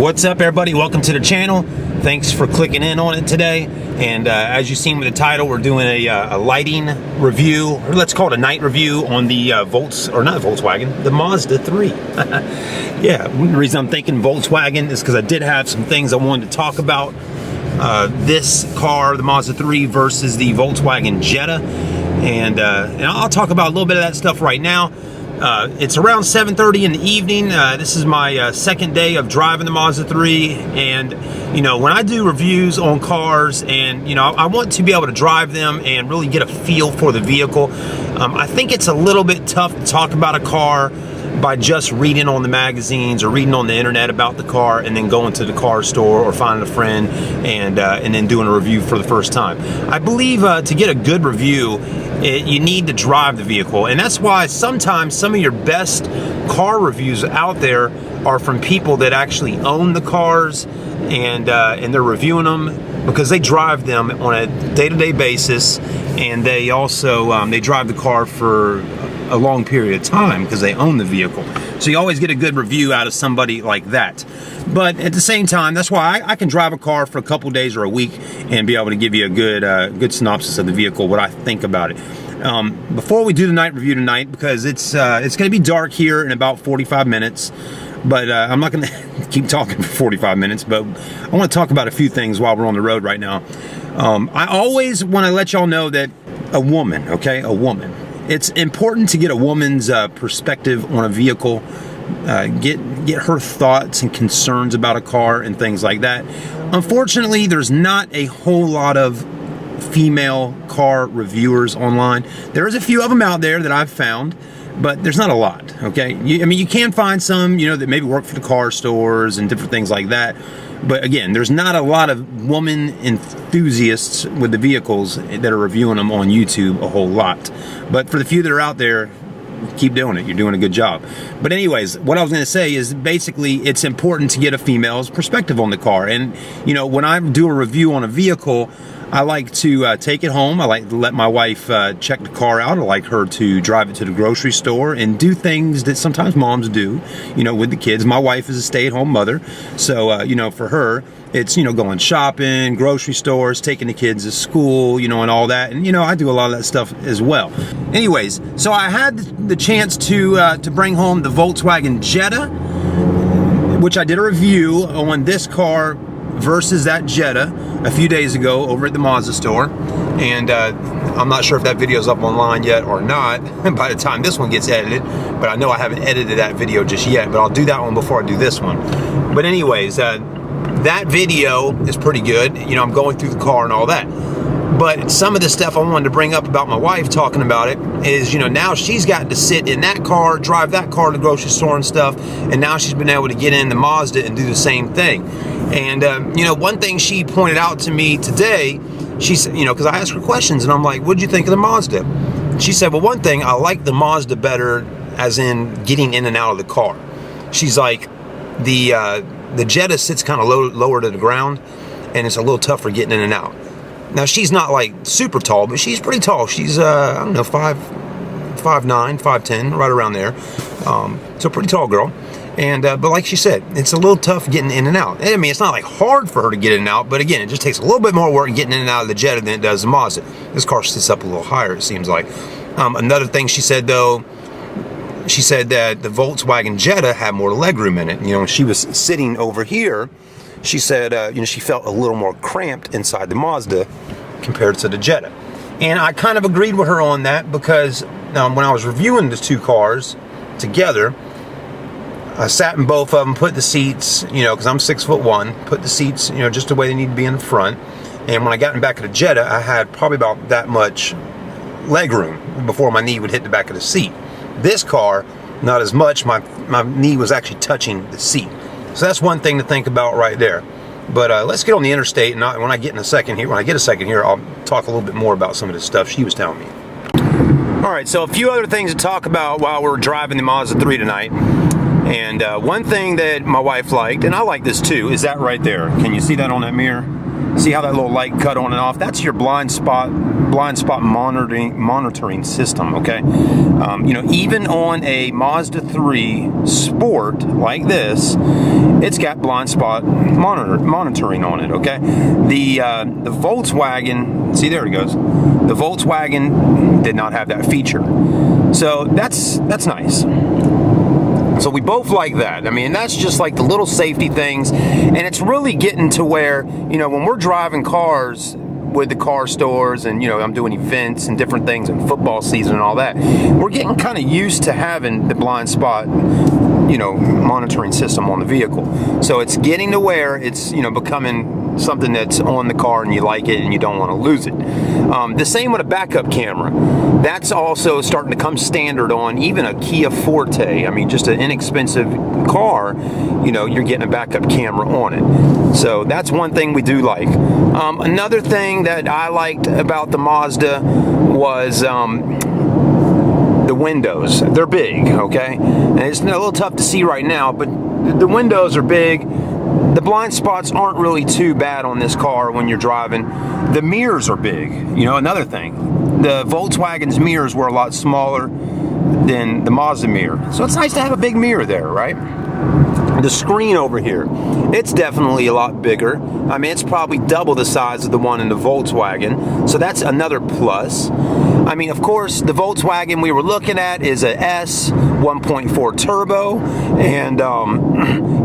What's up, everybody? Welcome to the channel. Thanks for clicking in on it today. And as you've seen with the title, we're doing a lighting review, or let's call it a night review on the the Mazda 3. Yeah, the reason I'm thinking Volkswagen is because I did have some things I wanted to talk about. This car, the Mazda 3 versus the Volkswagen Jetta. And I'll talk about a little bit of that stuff right now. It's around 7:30 in the evening. This is my second day of driving the Mazda 3, and when I do reviews on cars, and I want to be able to drive them and really get a feel for the vehicle. I think it's a little bit tough to talk about a car by just reading on the magazines or reading on the internet about the car and then going to the car store or finding a friend and then doing a review for the first time. I believe to get a good review, you need to drive the vehicle, and that's why sometimes some of your best car reviews out there are from people that actually own the cars and they're reviewing them because they drive them on a day-to-day basis, and they also they drive the car for a long period of time because they own the vehicle. So you always get a good review out of somebody like that. But at the same time, that's why I can drive a car for a couple days or a week and be able to give you a good synopsis of the vehicle, what I think about it. Before we do the night review tonight, because it's going to be dark here in about 45 minutes, but I'm not going to keep talking for 45 minutes, but I want to talk about a few things while we're on the road right now. I always want to let y'all know that a woman, it's important to get a woman's perspective on a vehicle, get her thoughts and concerns about a car and things like that. Unfortunately, there's not a whole lot of female car reviewers online. There is a few of them out there that I've found, but there's not a lot, okay? You can find some, that maybe work for the car stores and different things like that. But again, there's not a lot of woman enthusiasts with the vehicles that are reviewing them on YouTube a whole lot. But for the few that are out there, keep doing it. You're doing a good job. But anyways, what I was going to say is basically it's important to get a female's perspective on the car. And, when I do a review on a vehicle, I like to take it home. I like to let my wife check the car out. I like her to drive it to the grocery store and do things that sometimes moms do, with the kids. My wife is a stay-at-home mother. So, for her, it's, going shopping, grocery stores, taking the kids to school, and all that. And, I do a lot of that stuff as well. Anyways, so I had the chance to bring home the Volkswagen Jetta, which I did a review on this car versus that Jetta a few days ago over at the Mazda store, and I'm not sure if that video's up online yet or not by the time this one gets edited, but I know I haven't edited that video just yet, but I'll do that one before I do this one. But anyways, that video is pretty good. I'm going through the car and all that, but some of the stuff I wanted to bring up about my wife talking about it is, now she's got to sit in that car, drive that car to the grocery store and stuff, and now she's been able to get in the Mazda and do the same thing. And, one thing she pointed out to me today, she said, because I asked her questions, and I'm like, what'd you think of the Mazda? She said, well, one thing, I like the Mazda better as in getting in and out of the car. She's like, the Jetta sits kind of lower to the ground, and it's a little tougher getting in and out. Now, she's not like super tall, but she's pretty tall. She's, I don't know, 5'9", 5'10", right around there. So pretty tall girl. And but like she said, it's a little tough getting in and out. I mean, it's not like hard for her to get in and out, but again, it just takes a little bit more work getting in and out of the Jetta than it does the Mazda. This car sits up a little higher, it seems like. Another thing she said, though, she said that the Volkswagen Jetta had more legroom in it. When she was sitting over here, she said, she felt a little more cramped inside the Mazda compared to the Jetta. And I kind of agreed with her on that because when I was reviewing the two cars together, I sat in both of them, put the seats, because I'm 6'1", put the seats, just the way they need to be in the front. And when I got in the back of the Jetta, I had probably about that much leg room before my knee would hit the back of the seat. This car, not as much. My knee was actually touching the seat. So that's one thing to think about right there. But let's get on the interstate, and when I get a second here, I'll talk a little bit more about some of the stuff she was telling me. All right, so a few other things to talk about while we're driving the Mazda 3 tonight. And one thing that my wife liked, and I like this too, is that right there. Can you see that on that mirror? See how that little light cut on and off? That's your blind spot monitoring system, okay? You know, even on a Mazda 3 Sport like this, it's got blind spot monitoring on it, okay? The Volkswagen, see, there it goes. The Volkswagen did not have that feature. So that's nice. So we both like that. I mean, that's just like the little safety things. And it's really getting to where, you know, when we're driving cars with the car stores and, you know, I'm doing events and different things and football season and all that, we're getting kind of used to having the blind spot, you know, monitoring system on the vehicle. So it's getting to where it's, you know, becoming something that's on the car and you like it and you don't want to lose it. The same with a backup camera. That's also starting to come standard on even a Kia Forte. I mean, just an inexpensive car, you know, you're getting a backup camera on it. So that's one thing we do like. Another thing that I liked about the Mazda was the windows. They're big, okay? And it's a little tough to see right now, but the windows are big. The blind spots aren't really too bad on this car when you're driving. The mirrors are big. You know, another thing. The Volkswagen's mirrors were a lot smaller than the Mazda mirror. So it's nice to have a big mirror there, right? The screen over here, it's definitely a lot bigger. I mean, it's probably double the size of the one in the Volkswagen. So that's another plus. I mean, of course, the Volkswagen we were looking at is a S 1.4 turbo, and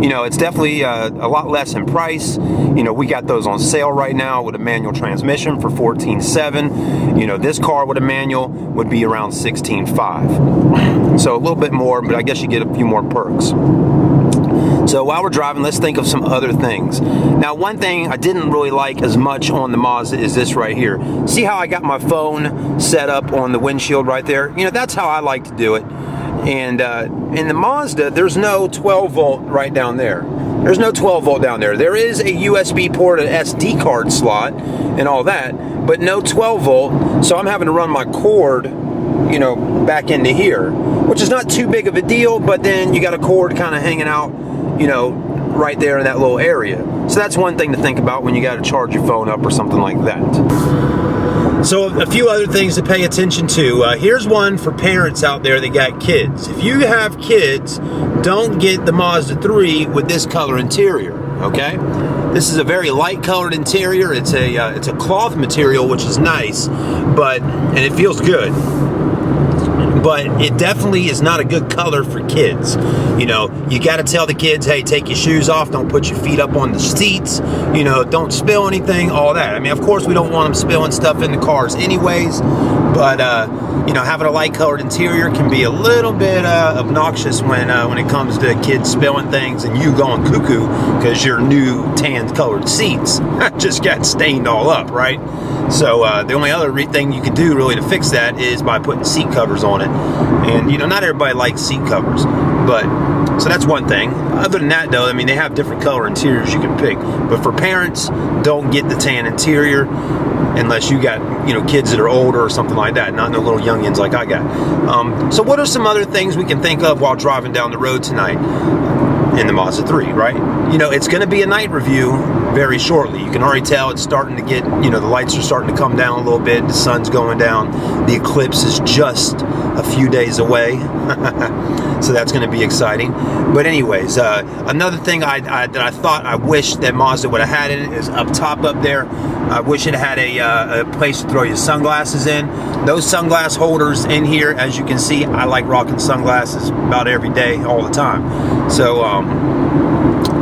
you know, it's definitely a lot less in price. You know, we got those on sale right now with a manual transmission for $14,700. You know, this car with a manual would be around $16,500. So a little bit more, but I guess you get a few more perks. So while we're driving, let's think of some other things. Now, one thing I didn't really like as much on the Mazda is this right here. See how I got my phone set up on the windshield right there? You know, that's how I like to do it. And in the Mazda, there's no 12 volt right down there. There's no 12 volt down there. There is a USB port, an SD card slot, and all that, but no 12 volt. So I'm having to run my cord, you know, back into here, which is not too big of a deal, but then you got a cord kind of hanging out, you know, right there in that little area. So that's one thing to think about when you got to charge your phone up or something like that. So a few other things to pay attention to. Here's one for parents out there that got kids. If you have kids, don't get the Mazda 3 with this color interior, okay? This is a very light colored interior. It's a cloth material, which is nice, and it feels good. But it definitely is not a good color for kids. You know, you got to tell the kids, hey, take your shoes off, don't put your feet up on the seats, you know, don't spill anything, all that. I mean, of course, we don't want them spilling stuff in the cars anyways, but, you know, having a light colored interior can be a little bit obnoxious when it comes to kids spilling things and you going cuckoo because your new tan colored seats just got stained all up, right? So the only other thing you could do really to fix that is by putting seat covers on it. And, you know, not everybody likes seat covers, but so that's one thing. Other than that, though, I mean, they have different color interiors you can pick. But for parents, don't get the tan interior unless you got, you know, kids that are older or something like that, not no little youngins like I got. So what are some other things we can think of while driving down the road tonight in the Mazda 3, right? You know, it's going to be a night review very shortly. You can already tell it's starting to get, you know, the lights are starting to come down a little bit. The sun's going down. The eclipse is just a few days away. So that's going to be exciting. But anyways, another thing that I thought I wish that Mazda would have had in it is up top up there. I wish it had a place to throw your sunglasses in. Those sunglass holders in here, as you can see, I like rocking sunglasses about every day, all the time. So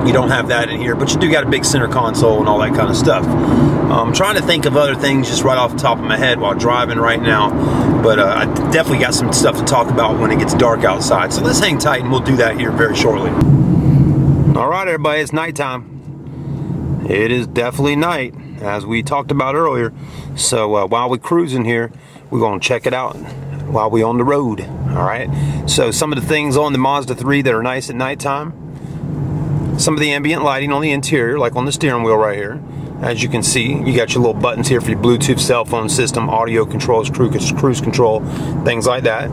you don't have that in here, but you do got a big center console and all that kind of stuff. I'm trying to think of other things just right off the top of my head while driving right now, but I definitely got some stuff to talk about when it gets dark outside. So let's hang tight and we'll do that here very shortly. All right, everybody, it's nighttime. It is definitely night, as we talked about earlier. So while we're cruising here, we're going to check it out while we're on the road. All right. So some of the things on the Mazda 3 that are nice at nighttime. Some of the ambient lighting on the interior, like on the steering wheel right here. As you can see, you got your little buttons here for your Bluetooth cell phone system, audio controls, cruise control, things like that.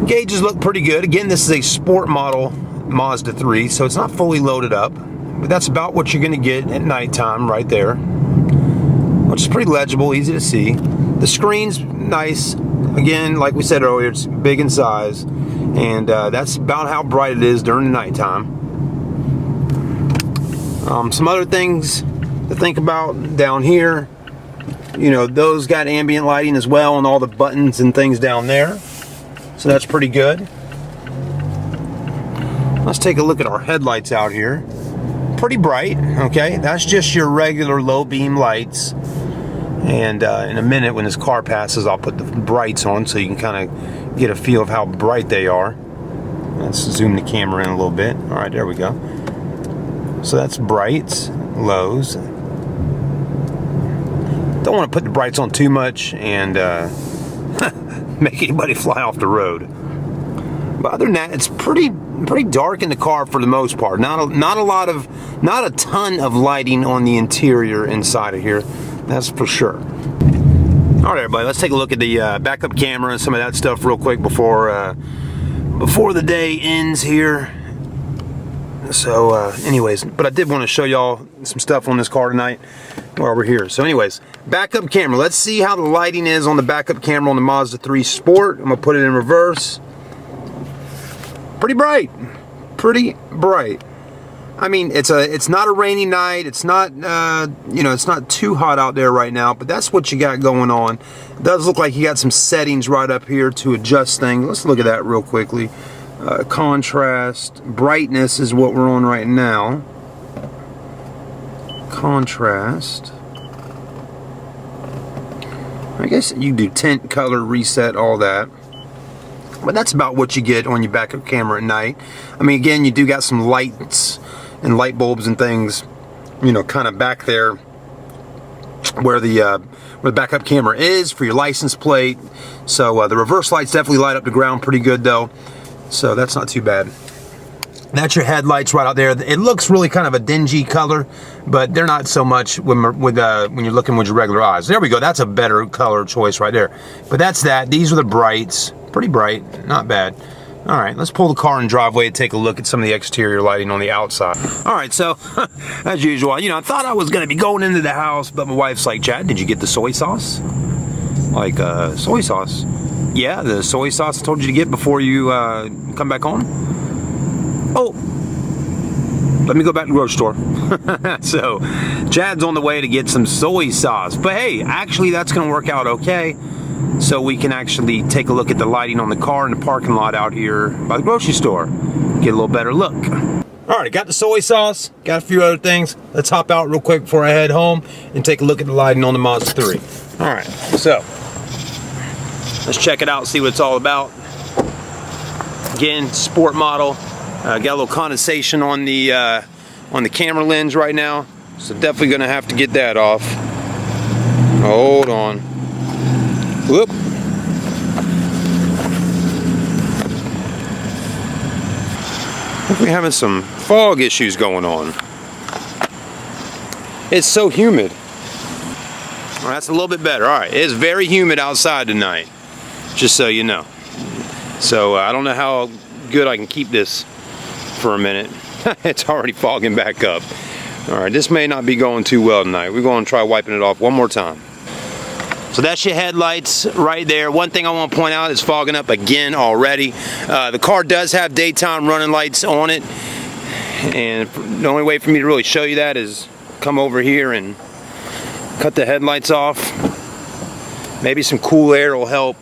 Gauges look pretty good. Again, this is a sport model Mazda 3, so it's not fully loaded up, but that's about what you're gonna get at nighttime right there, which is pretty legible, easy to see. The screen's nice. Again, like we said earlier, it's big in size, and that's about how bright it is during the nighttime. Some other things to think about down here, you know, those got ambient lighting as well, and all the buttons and things down there, so that's pretty good. Let's take a look at our headlights out here. Pretty bright, okay? That's just your regular low beam lights. And in a minute, when this car passes, I'll put the brights on so you can kind of get a feel of how bright they are. Let's zoom the camera in a little bit. All right, there we go. So that's brights, lows. Don't want to put the brights on too much and make anybody fly off the road. But other than that, it's pretty dark in the car for the most part. Not a ton of lighting on the interior inside of here. That's for sure. All right, everybody, let's take a look at the backup camera and some of that stuff real quick before the day ends here. So, anyways, but I did want to show y'all some stuff on this car tonight while we're here. So, anyways, backup camera. Let's see how the lighting is on the backup camera on the Mazda 3 Sport. I'm gonna put it in reverse. Pretty bright. Pretty bright. I mean, it's not a rainy night. It's not you know, it's not too hot out there right now, but that's what you got going on. It does look like you got some settings right up here to adjust things. Let's look at that real quickly. Contrast, brightness is what we're on right now. Contrast. I guess you do tint, color, reset, all that. But that's about what you get on your backup camera at night. I mean, again, you do got some lights and light bulbs and things, you know, kind of back there where the backup camera is for your license plate. So the reverse lights definitely light up the ground pretty good though. So that's not too bad. That's your headlights right out there. It looks really kind of a dingy color, but they're not so much when you're looking with your regular eyes. There we go. That's a better color choice right there. But that's that. These are the brights. Pretty bright. Not bad. All right, let's pull the car in the driveway and take a look at some of the exterior lighting on the outside. All right, so as usual, you know, I thought I was going to be going into the house, but my wife's like, Chad, did you get the soy sauce? Like, soy sauce? Yeah, the soy sauce I told you to get before you come back home. Oh, let me go back to the grocery store. So, Chad's on the way to get some soy sauce. But hey, actually, that's going to work out okay. So we can actually take a look at the lighting on the car in the parking lot out here by the grocery store. Get a little better look. All right, got the soy sauce, got a few other things. Let's hop out real quick before I head home and take a look at the lighting on the Mazda 3. All right, so let's check it out, see what it's all about. Again, sport model. Got a little condensation on the camera lens right now, so definitely gonna have to get that off. Hold on. Whoop. I think we're having some fog issues going on. It's so humid. Well, that's a little bit better. All right, it's very humid outside tonight, just so you know. So I don't know how good I can keep this for a minute. It's already fogging back up. All right, this may not be going too well tonight. We're going to try wiping it off one more time. So that's your headlights right there. One thing I want to point out is fogging up again already. The car does have daytime running lights on it. And the only way for me to really show you that is come over here and cut the headlights off. Maybe some cool air will help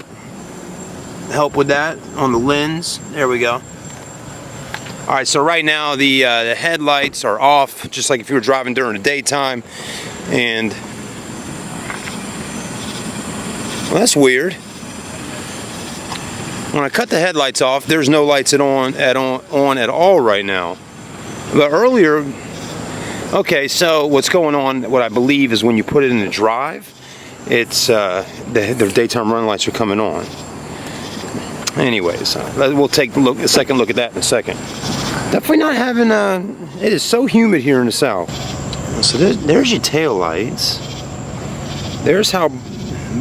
with that on the lens. There we go. All right, so right now the headlights are off, just like if you were driving during the daytime. And well, that's weird. When I cut the headlights off, there's no lights on at all right now. But earlier, okay, so what's going on, what I believe is when you put it in the drive, it's the daytime running lights are coming on. Anyways, we'll take a second look at that in a second. Definitely not having it is so humid here in the south. So there's your tail lights. There's how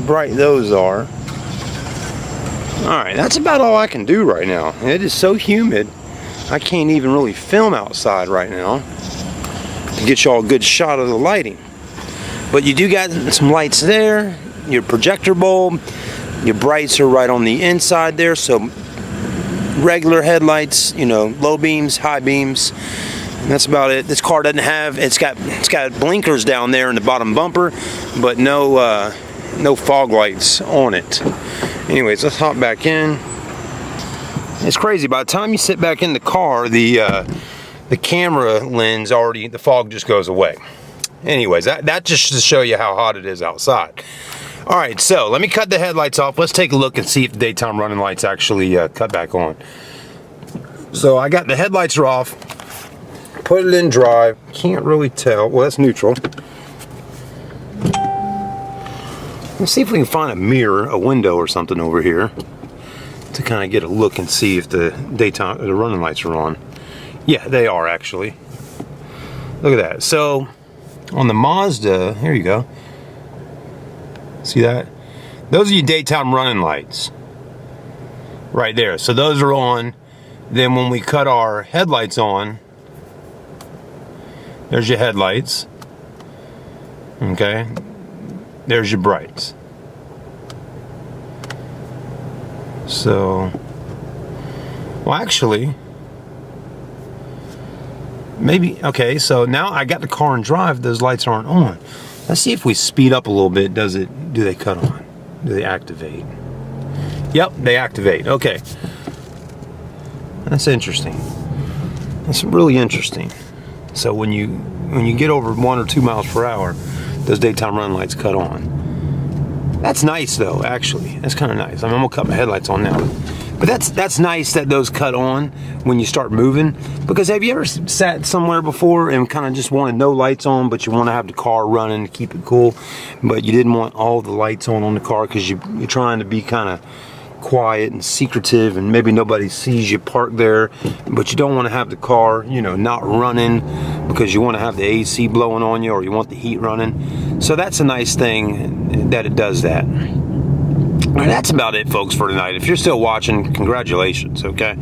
bright those are. Alright, that's about all I can do right now. It is so humid I can't even really film outside right now. get y'all a good shot of the lighting. But you do got some lights there, your projector bulb, your brights are right on the inside there, so regular headlights, you know, low beams, high beams. And that's about it. This car doesn't have, it's got blinkers down there in the bottom bumper, but no fog lights on it. Anyways, let's hop back in. It's crazy, by the time you sit back in the car, the camera lens already, the fog just goes away. Anyways, that just to show you how hot it is outside. All right, so let me cut the headlights off. Let's take a look and see if the daytime running lights actually cut back on. So I got the headlights are off. Put it in drive. Can't really tell. Well, that's neutral. Let's see if we can find a mirror, a window or something over here to kind of get a look and see if the running lights are on. Yeah, they are actually. Look at that. So on the Mazda, here you go. See that? Those are your daytime running lights. Right there. So those are on. Then when we cut our headlights on, there's your headlights. Okay. There's your brights. So, well, actually, maybe, okay, so now I got the car in drive, those lights aren't on. Let's see if we speed up a little bit, do they cut on? Do they activate? Yep, they activate, okay. That's interesting. That's really interesting. So when you get over 1 or 2 miles per hour, those daytime running lights cut on. That's nice though, actually. That's kind of nice. I mean, I'm gonna cut my headlights on now. But that's nice that those cut on when you start moving. Because have you ever sat somewhere before and kind of just wanted no lights on, but you want to have the car running to keep it cool, but you didn't want all the lights on the car because you're trying to be kind of quiet and secretive, and maybe nobody sees you parked there, but you don't want to have the car, you know, not running because you want to have the AC blowing on you, or you want the heat running. So that's a nice thing that it does that. All right, that's about it, folks, for tonight. If you're still watching, congratulations, okay?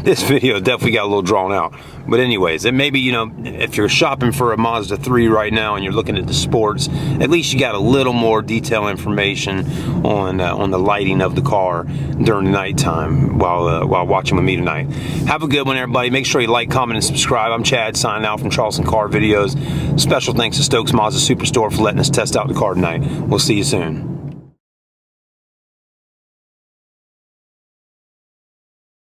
This video definitely got a little drawn out. But anyways, and maybe, you know, if you're shopping for a Mazda 3 right now and you're looking at the sports, at least you got a little more detailed information on the lighting of the car during the nighttime while watching with me tonight. Have a good one, everybody. Make sure you like, comment, and subscribe. I'm Chad, signing out from Charleston Car Videos. Special thanks to Stokes Mazda Superstore for letting us test out the car tonight. We'll see you soon.